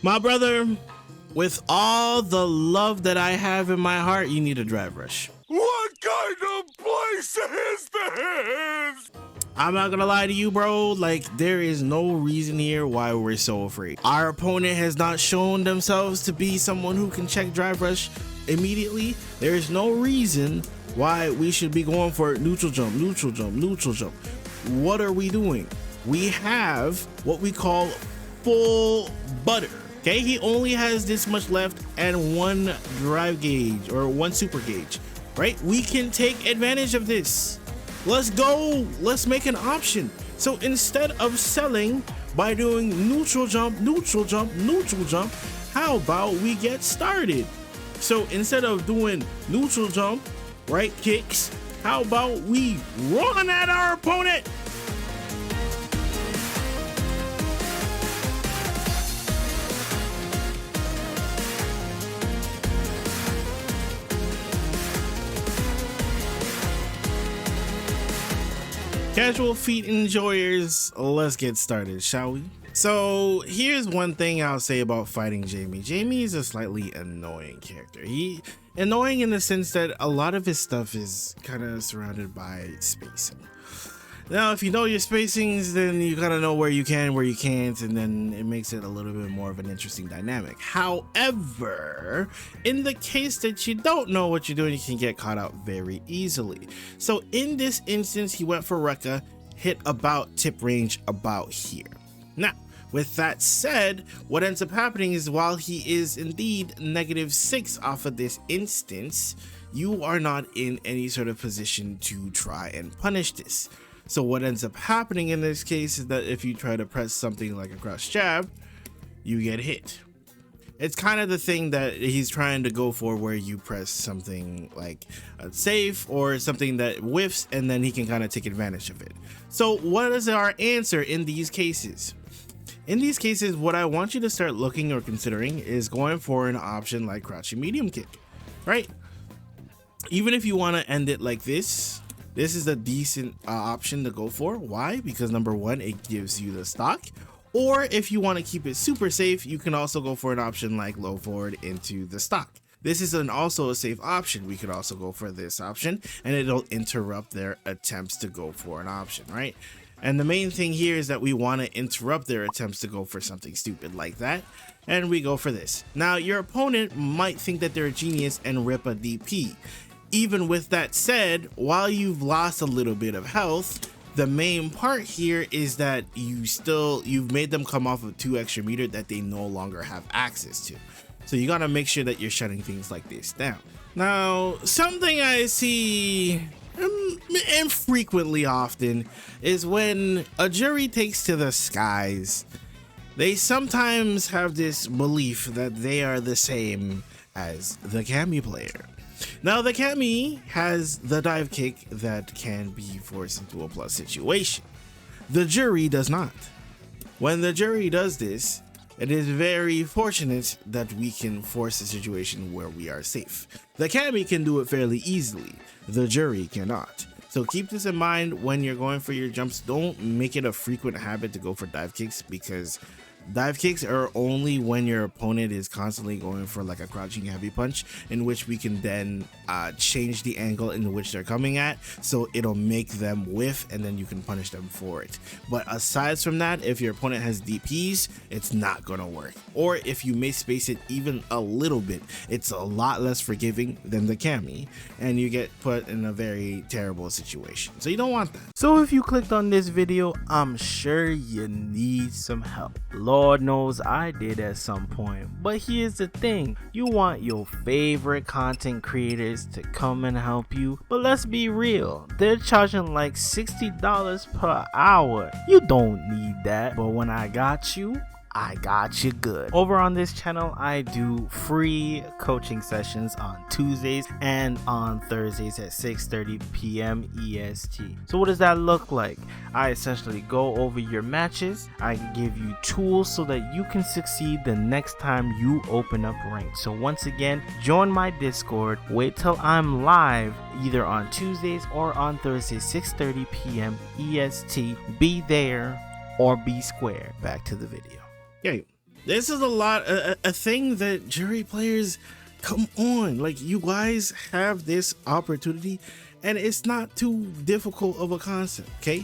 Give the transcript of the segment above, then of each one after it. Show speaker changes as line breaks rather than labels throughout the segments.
My brother, with all the love that I have in my heart, you need a drive rush.
What kind of place is this?
I'm not gonna lie to you, bro. Like, there is no reason here why we're so afraid. Our opponent has not shown themselves to be someone who can check drive rush immediately. There is no reason why we should be going for neutral jump, neutral jump, neutral jump. What are we doing? We have what we call full butter. Okay, he only has this much left and one drive gauge or one super gauge, right? We can take advantage of this. Let's go. Let's make an option. So instead of selling by doing neutral jump, neutral jump, neutral jump, how about we get started? So instead of doing neutral jump, right kicks, how about we run at our opponent? Casual feet enjoyers, let's get started, shall we? So here's one thing I'll say about fighting Jamie. Jamie is a slightly annoying character. He annoying in the sense that a lot of his stuff is kind of surrounded by spacing. Now, if you know your spacings, then you kind of know where you can, where you can't, and then it makes it a little bit more of an interesting dynamic. However, in the case that you don't know what you're doing, you can get caught out very easily. So in this instance, he went for Rekka, hit about tip range about here. Now, with that said, what ends up happening is while he is indeed -6 off of this instance, you are not in any sort of position to try and punish this. So what ends up happening in this case is that if you try to press something like a cross jab, you get hit. It's kind of the thing that he's trying to go for, where you press something like a safe or something that whiffs, and then he can kind of take advantage of it. So what is our answer in these cases? In these cases, what I want you to start looking or considering is going for an option like crouching medium kick, right? Even if you want to end it like this is a decent option to go for. Why? Because number one, it gives you the stock. Or if you want to keep it super safe, you can also go for an option like low forward into the stock. This is also a safe option. We could also go for this option, and it'll interrupt their attempts to go for an option, right? And the main thing here is that we want to interrupt their attempts to go for something stupid like that, and we go for this. Now, your opponent might think that they're a genius and rip a DP. Even with that said, while you've lost a little bit of health, the main part here is that you've made them come off of 2 extra meter that they no longer have access to. So you gotta make sure that you're shutting things like this down. Now, something I see infrequently often is when a Juri takes to the skies, they sometimes have this belief that they are the same as the Cammy player. Now, the Cammy has the dive kick that can be forced into a plus situation. The Juri does not. When the Juri does this, it is very fortunate that we can force a situation where we are safe. The Cammy can do it fairly easily. The Juri cannot. So keep this in mind when you're going for your jumps. Don't make it a frequent habit to go for dive kicks, because dive kicks are only when your opponent is constantly going for like a crouching heavy punch, in which we can then change the angle in which they're coming at, so it'll make them whiff and then you can punish them for it. But aside from that, if your opponent has DPs, it's not gonna work. Or if you may space it even a little bit, it's a lot less forgiving than the Cammy, and you get put in a very terrible situation. So you don't want that. So if you clicked on this video, I'm sure you need some help. Lord knows I did at some point. But here's the thing, you want your favorite content creators to come and help you, but let's be real, they're charging like $60 per hour. You don't need that. But when I got you good. Over on this channel, I do free coaching sessions on Tuesdays and on Thursdays at 6:30 p.m. EST. So what does that look like? I essentially go over your matches. I give you tools so that you can succeed the next time you open up rank. So once again, join my Discord. Wait till I'm live either on Tuesdays or on Thursdays, 6:30 p.m. EST. Be there or be square. Back to the video. Yeah, This is a thing that Juri players, come on, like you guys have this opportunity and it's not too difficult of a concept. Okay,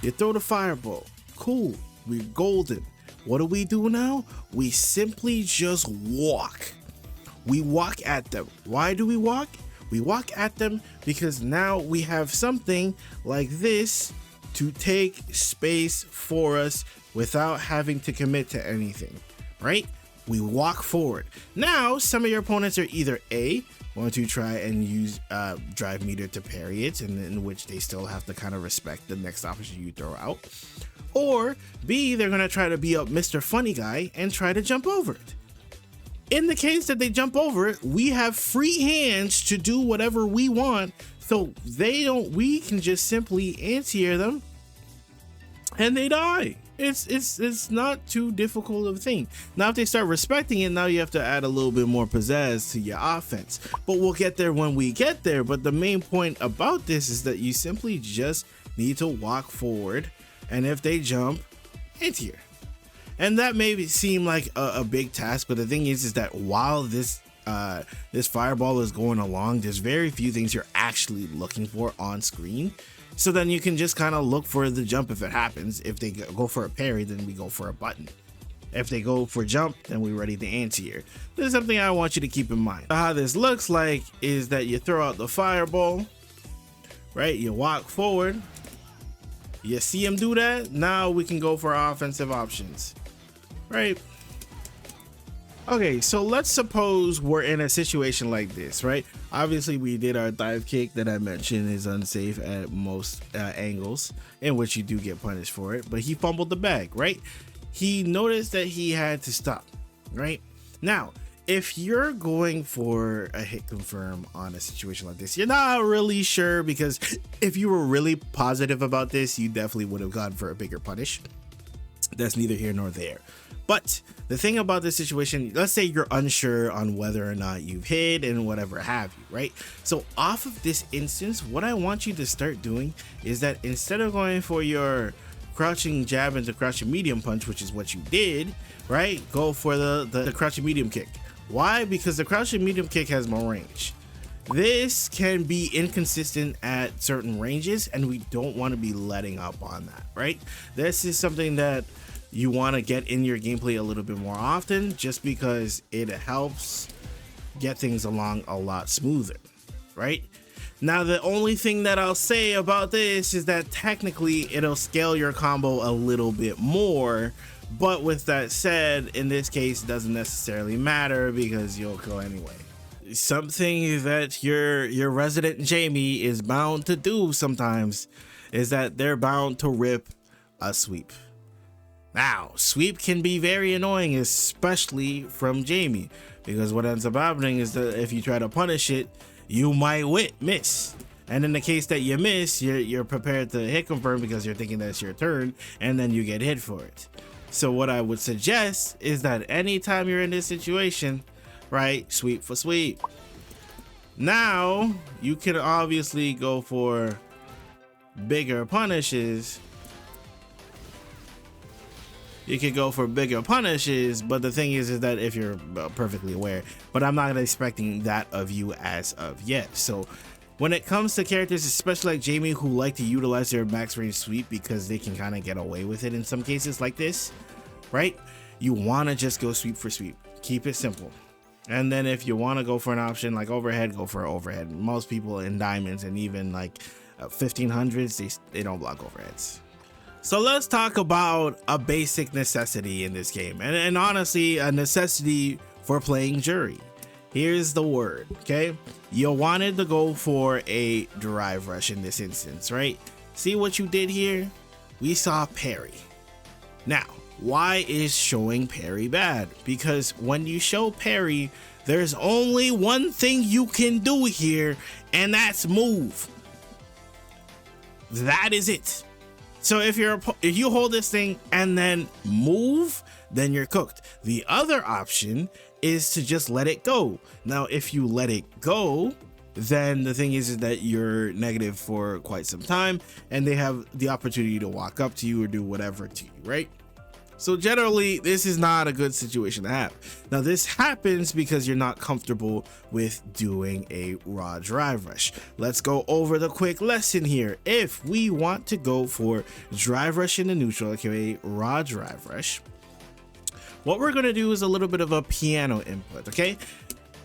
you throw the fireball, cool, we're golden. What do we do now? We simply just walk. We walk at them. Why do we walk? We walk at them because now we have something like this to take space for us without having to commit to anything, right? We walk forward. Now, some of your opponents are either A, want to try and use drive meter to parry it, and in which they still have to kind of respect the next option you throw out. Or B, they're gonna try to be up Mr. Funny Guy and try to jump over it. In the case that they jump over it, we have free hands to do whatever we want, so we can just simply anti-air them and they die. It's not too difficult of a thing. Now if they start respecting it, now you have to add a little bit more pizzazz to your offense, but we'll get there when we get there. But the main point about this is that you simply just need to walk forward, and if they jump, anti-air. And that may seem like a big task, but the thing is that while this fireball is going along, there's very few things you're actually looking for on screen. So then you can just kind of look for the jump if it happens. If they go for a parry, then we go for a button. If they go for jump, then we're ready to anti-air. This is something I want you to keep in mind. How this looks like is that you throw out the fireball, right? You walk forward. You see him do that? Now we can go for offensive options, right? Okay, so let's suppose we're in a situation like this, right? Obviously, we did our dive kick that I mentioned is unsafe at most angles, in which you do get punished for it, but he fumbled the bag, right? He noticed that he had to stop, right? Now, if you're going for a hit confirm on a situation like this, you're not really sure, because if you were really positive about this, you definitely would have gone for a bigger punish. That's neither here nor there. But the thing about this situation, let's say you're unsure on whether or not you've hit and whatever have you, right? So off of this instance, what I want you to start doing is that instead of going for your crouching jab into crouching medium punch, which is what you did, right? Go for the crouching medium kick. Why? Because the crouching medium kick has more range. This can be inconsistent at certain ranges, and we don't want to be letting up on that, right? This is something that you want to get in your gameplay a little bit more often, just because it helps get things along a lot smoother, right? Now, the only thing that I'll say about this is that technically it'll scale your combo a little bit more, but with that said, in this case, it doesn't necessarily matter because you'll kill anyway. Something that your resident Jamie is bound to do sometimes is that they're bound to rip a sweep. Now, sweep can be very annoying, especially from Jamie, because what ends up happening is that if you try to punish it, you might miss. And in the case that you miss, you're prepared to hit confirm because you're thinking that it's your turn, and then you get hit for it. So what I would suggest is that anytime you're in this situation, right, sweep for sweep. Now, you can obviously go for bigger punishes. You can go for bigger punishes, but the thing is that if you're perfectly aware, but I'm not expecting that of you as of yet. So when it comes to characters, especially like Jamie, who like to utilize their max range sweep because they can kind of get away with it in some cases like this, right? You want to just go sweep for sweep. Keep it simple. And then if you want to go for an option like overhead, go for overhead. Most people in diamonds and even like 1500s, they don't block overheads. So let's talk about a basic necessity in this game, and honestly a necessity for playing Juri. Here's the word, okay? You wanted to go for a drive rush in this instance, right? See what you did here? We saw parry. Now, why is showing parry bad? Because when you show parry, there's only one thing you can do here, and that's move. That is it. So if you hold this thing and then move, then you're cooked. The other option is to just let it go. Now, if you let it go, then the thing is that you're negative for quite some time, and they have the opportunity to walk up to you or do whatever to you, right? So generally, this is not a good situation to have. Now, this happens because you're not comfortable with doing a raw drive rush. Let's go over the quick lesson here. If we want to go for drive rush into neutral, aka raw drive rush, what we're going to do is a little bit of a piano input, okay?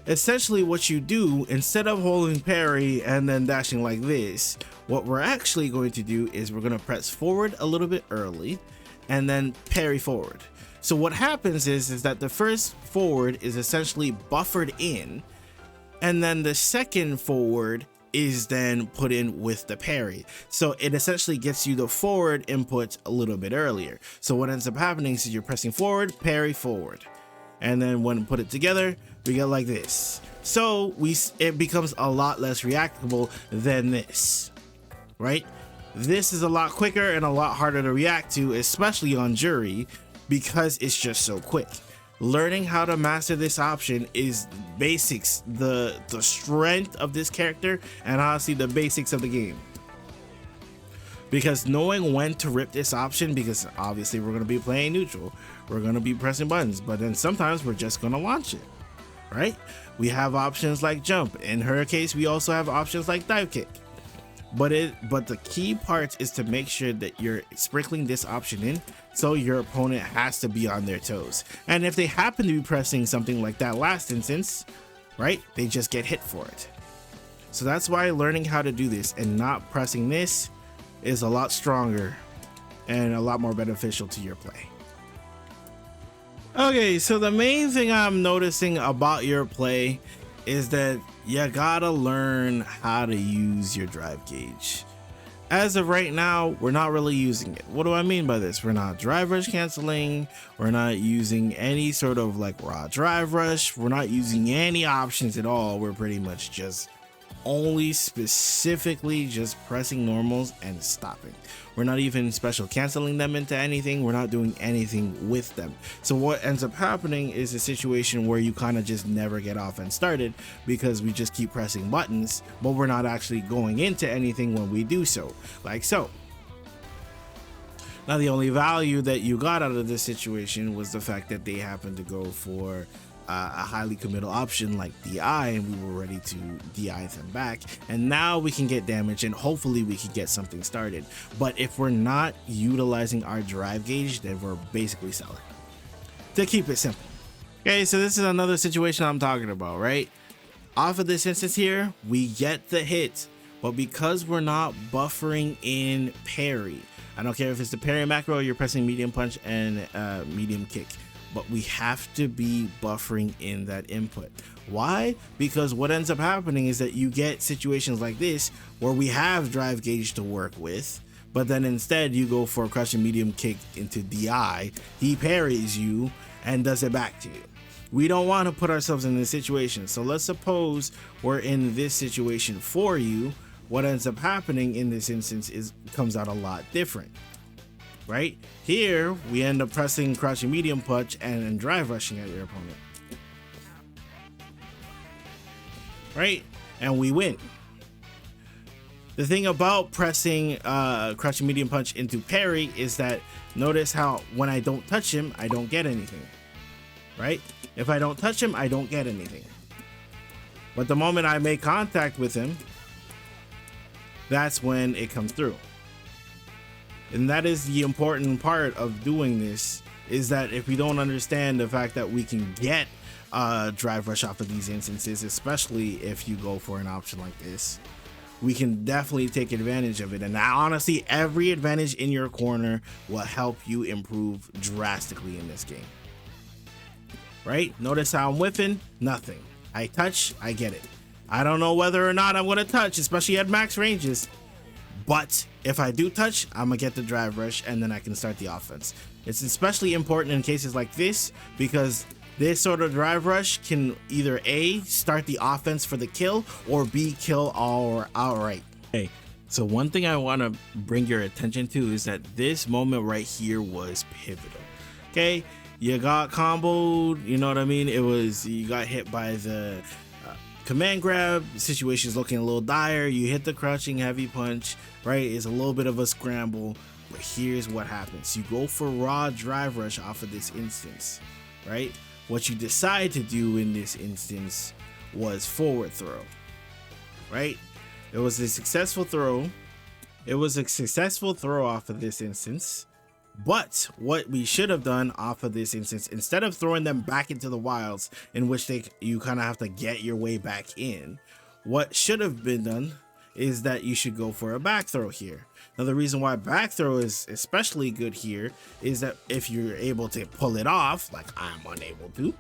Essentially what you do, instead of holding parry and then dashing like this, what we're actually going to do is we're going to press forward a little bit early and then parry forward. So what happens is that the first forward is essentially buffered in, and then the second forward is then put in with the parry. So it essentially gets you the forward input a little bit earlier. So what ends up happening is you're pressing forward, parry forward. And then when put it together, we get like this. So it becomes a lot less reactable than this, right? This is a lot quicker and a lot harder to react to, especially on Juri, because it's just so quick. Learning how to master this option is basics, the strength of this character, and honestly the basics of the game. Because knowing when to rip this option, because obviously we're going to be playing neutral, we're going to be pressing buttons, but then sometimes we're just going to launch it, right? We have options like jump. In her case, we also have options like dive kick. But the key part is to make sure that you're sprinkling this option in so your opponent has to be on their toes. And if they happen to be pressing something like that last instance, right, they just get hit for it. So that's why learning how to do this and not pressing this is a lot stronger and a lot more beneficial to your play. Okay, so the main thing I'm noticing about your play is that you gotta learn how to use your drive gauge. As of right now, we're not really using it. What do I mean by this? We're not drive rush canceling. We're not using any sort of like raw drive rush. We're not using any options at all. We're pretty much just only specifically just pressing normals and stopping. We're not even special canceling them into anything. We're not doing anything with them. So what ends up happening is a situation where you kind of just never get off and started because we just keep pressing buttons, but we're not actually going into anything when we do so, like so. Now, the only value that you got out of this situation was the fact that they happened to go for a highly committal option like DI, and we were ready to DI them back, and now we can get damage and hopefully we can get something started. But if we're not utilizing our drive gauge, then we're basically selling, to keep it simple. Okay, so this is another situation I'm talking about, right? Off of this instance here, we get the hit, but because we're not buffering in parry, I don't care if it's the parry macro or you're pressing medium punch and medium kick, but we have to be buffering in that input. Why? Because what ends up happening is that you get situations like this where we have drive gauge to work with, but then instead you go for a crushing medium kick into DI, he parries you and does it back to you. We don't want to put ourselves in this situation. So let's suppose we're in this situation for you. What ends up happening in this instance is comes out a lot different. Right here, we end up pressing crouching medium punch and then drive rushing at your opponent. Right, and we win. The thing about pressing crouching medium punch into parry is that notice how when I don't touch him, I don't get anything. Right? If I don't touch him, I don't get anything. But the moment I make contact with him, that's when it comes through. And that is the important part of doing this, is that if we don't understand the fact that we can get drive rush off of these instances, especially if you go for an option like this, we can definitely take advantage of it. And honestly, every advantage in your corner will help you improve drastically in this game. Right? Notice how I'm whiffing, nothing. I touch, I get it. I don't know whether or not I'm going to touch, especially at max ranges. But if I do touch, I'm gonna get the drive rush and then I can start the offense. It's especially important in cases like this because this sort of drive rush can either A, start the offense for the kill, or B, kill outright. Okay, so one thing I want to bring your attention to is that this moment right here was pivotal. Okay, you got comboed, you know what I mean? You got hit by the command grab, the situation's looking a little dire, you hit the crouching heavy punch, right? It's a little bit of a scramble, But here's what happens. You go for raw drive rush off of this instance, right? What you decide to do in this instance was forward throw, right? It was a successful throw. It was a successful throw off of this instance. But what we should have done off of this instance, instead of throwing them back into the wilds, in which you kind of have to get your way back in, what should have been done is that you should go for a back throw here. Now, the reason why back throw is especially good here is that if you're able to pull it off, like I'm unable to,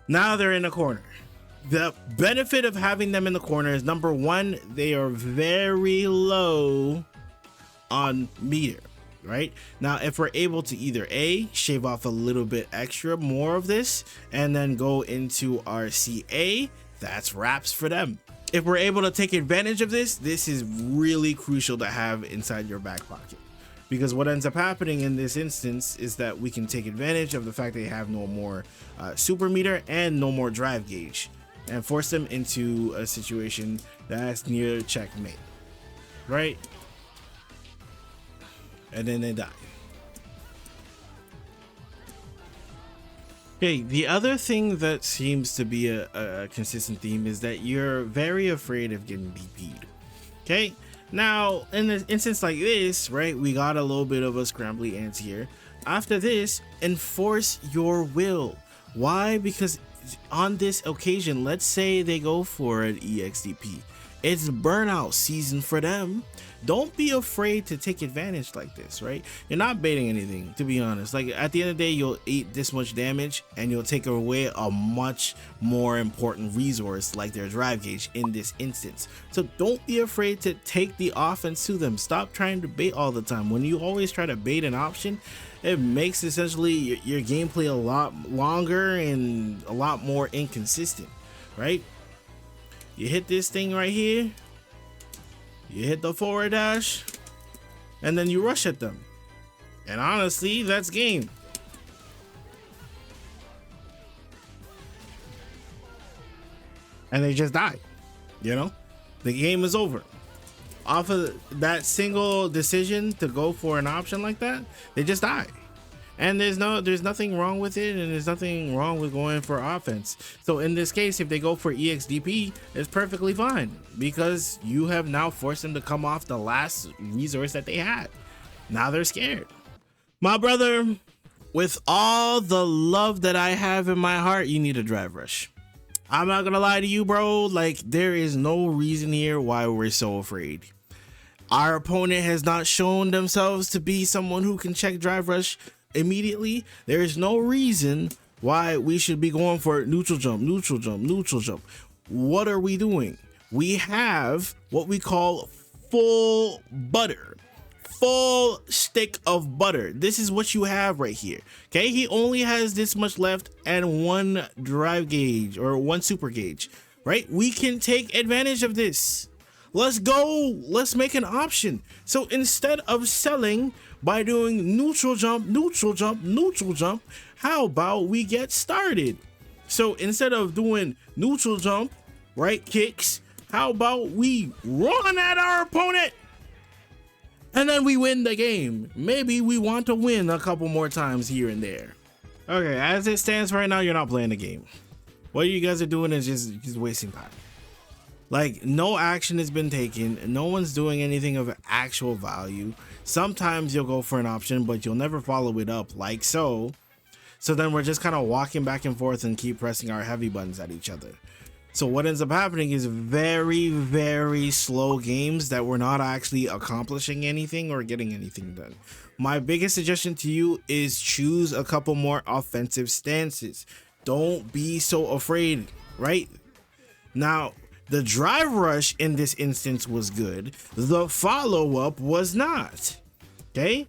now they're in a corner. The benefit of having them in the corner is, number one, they are very low on meter, right? Now, if we're able to either A, shave off a little bit extra more of this and then go into our CA, that's wraps for them. If we're able to take advantage of this, this is really crucial to have inside your back pocket, because what ends up happening in this instance is that we can take advantage of the fact they have no more super meter and no more drive gauge, and force them into a situation that's near checkmate, right? And then they die. Okay, the other thing that seems to be a consistent theme is that you're very afraid of getting DP'd. Okay, now in an instance like this, right, we got a little bit of a scrambly ants here. After this, enforce your will. Why? Because on this occasion, let's say they go for an EXDP. It's burnout season for them. Don't be afraid to take advantage like this, right? You're not baiting anything, to be honest. Like, at the end of the day, you'll eat this much damage and you'll take away a much more important resource like their drive gauge in this instance. So don't be afraid to take the offense to them. Stop trying to bait all the time. When you always try to bait an option, it makes essentially your gameplay a lot longer and a lot more inconsistent, right? You hit this thing right here, you hit the forward dash, and then you rush at them. And honestly, that's game. And they just die, you know? The game is over. Off of that single decision to go for an option like that, they just die. And there's nothing wrong with it, and there's nothing wrong with going for offense. So in this case, if they go for EXDP, it's perfectly fine, because you have now forced them to come off the last resource that they had. Now they're scared. My brother, with all the love that I have in my heart, you need a drive rush. I'm not gonna lie to you, bro. Like, there is no reason here why we're so afraid. Our opponent has not shown themselves to be someone who can check drive rush immediately. There is no reason why we should be going for neutral jump, neutral jump, neutral jump. What are we doing? We have what we call full butter, full stick of butter. This is what you have right here. Okay, he only has this much left and one drive gauge or one super gauge, right? We can take advantage of this. Let's go. Let's make an option. So instead of selling by doing neutral jump, neutral jump, neutral jump, how about we get started? So instead of doing neutral jump, right kicks, how about we run at our opponent and then we win the game? Maybe we want to win a couple more times here and there. Okay, as it stands right now, you're not playing the game. What you guys are doing is just wasting time. Like, no action has been taken. No one's doing anything of actual value. Sometimes you'll go for an option, but you'll never follow it up like so. So then we're just kind of walking back and forth and keep pressing our heavy buttons at each other. So what ends up happening is very, very slow games that we're not actually accomplishing anything or getting anything done. My biggest suggestion to you is choose a couple more offensive stances. Don't be so afraid, right? Now, the drive rush in this instance was good. The follow-up was not. Okay,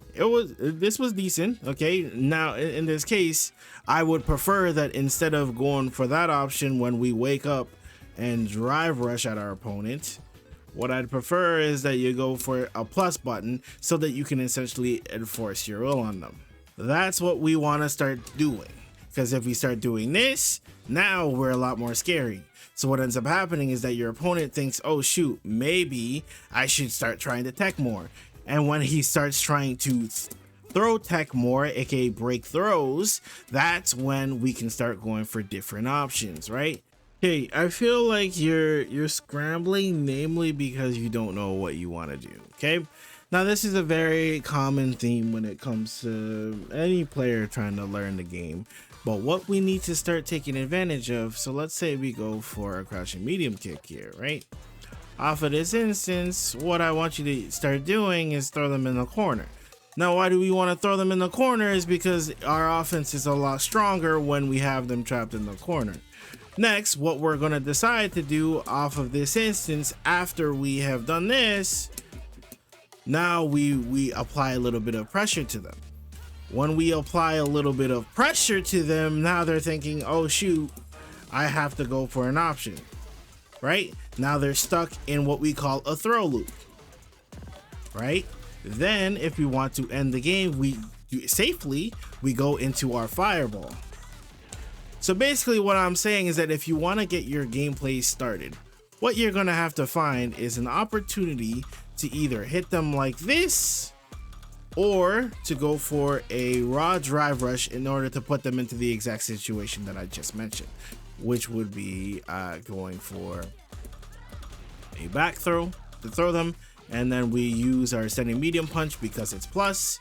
this was decent. Okay, now in this case, I would prefer that instead of going for that option when we wake up and drive rush at our opponent, what I'd prefer is that you go for a plus button so that you can essentially enforce your will on them. That's what we want to start doing. Because if we start doing this, now we're a lot more scary. So what ends up happening is that your opponent thinks, oh shoot, maybe I should start trying to tech more. And when he starts trying to throw tech more, aka break throws, that's when we can start going for different options, right? Okay, I feel like you're scrambling, namely because you don't know what you want to do. Okay, now this is a very common theme when it comes to any player trying to learn the game. But what we need to start taking advantage of, so let's say we go for a crouching medium kick here, right? Off of this instance, what I want you to start doing is throw them in the corner. Now, why do we want to throw them in the corner? Is because our offense is a lot stronger when we have them trapped in the corner. Next, what we're going to decide to do off of this instance, after we have done this, now we apply a little bit of pressure to them. When we apply a little bit of pressure to them, now they're thinking, oh shoot, I have to go for an option, right? Now they're stuck in what we call a throw loop, right? Then if we want to end the game, we go into our fireball. So basically what I'm saying is that if you want to get your gameplay started, what you're going to have to find is an opportunity to either hit them like this or to go for a raw drive rush in order to put them into the exact situation that I just mentioned, which would be going for a back throw to throw them, and then we use our standing medium punch because it's plus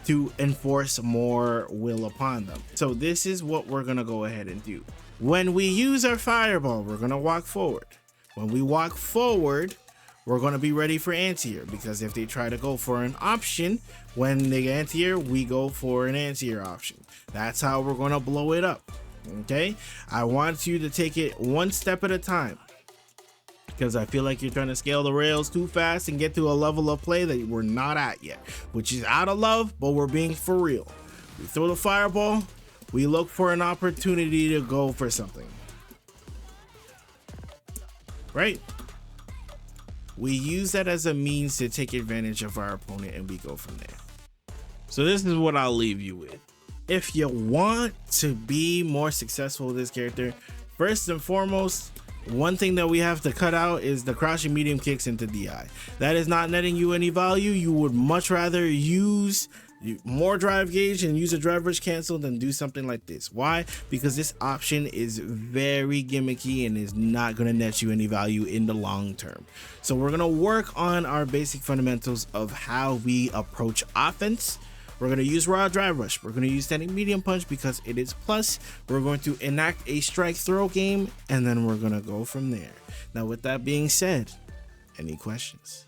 to enforce more will upon them. So this is what we're gonna go ahead and do. When we use our fireball, we're gonna walk forward. When we walk forward, we're gonna be ready for anti-air, because if they try to go for an option, when they anti-air, we go for an anti-air option. That's how we're gonna blow it up, okay? I want you to take it one step at a time, because I feel like you're trying to scale the rails too fast and get to a level of play that we're not at yet, which is out of love, but we're being for real. We throw the fireball, we look for an opportunity to go for something, right? We use that as a means to take advantage of our opponent, and we go from there. So this is what I'll leave you with. If you want to be more successful with this character, first and foremost, one thing that we have to cut out is the crouching medium kicks into DI. That is not netting you any value. You would much rather use more drive gauge and use a drive rush cancel than do something like this. Why? Because this option is very gimmicky and is not going to net you any value in the long term. So we're going to work on our basic fundamentals of how we approach offense. We're going to use raw drive rush. We're going to use standing medium punch because it is plus. We're going to enact a strike throw game, and then we're going to go from there. Now, with that being said, any questions?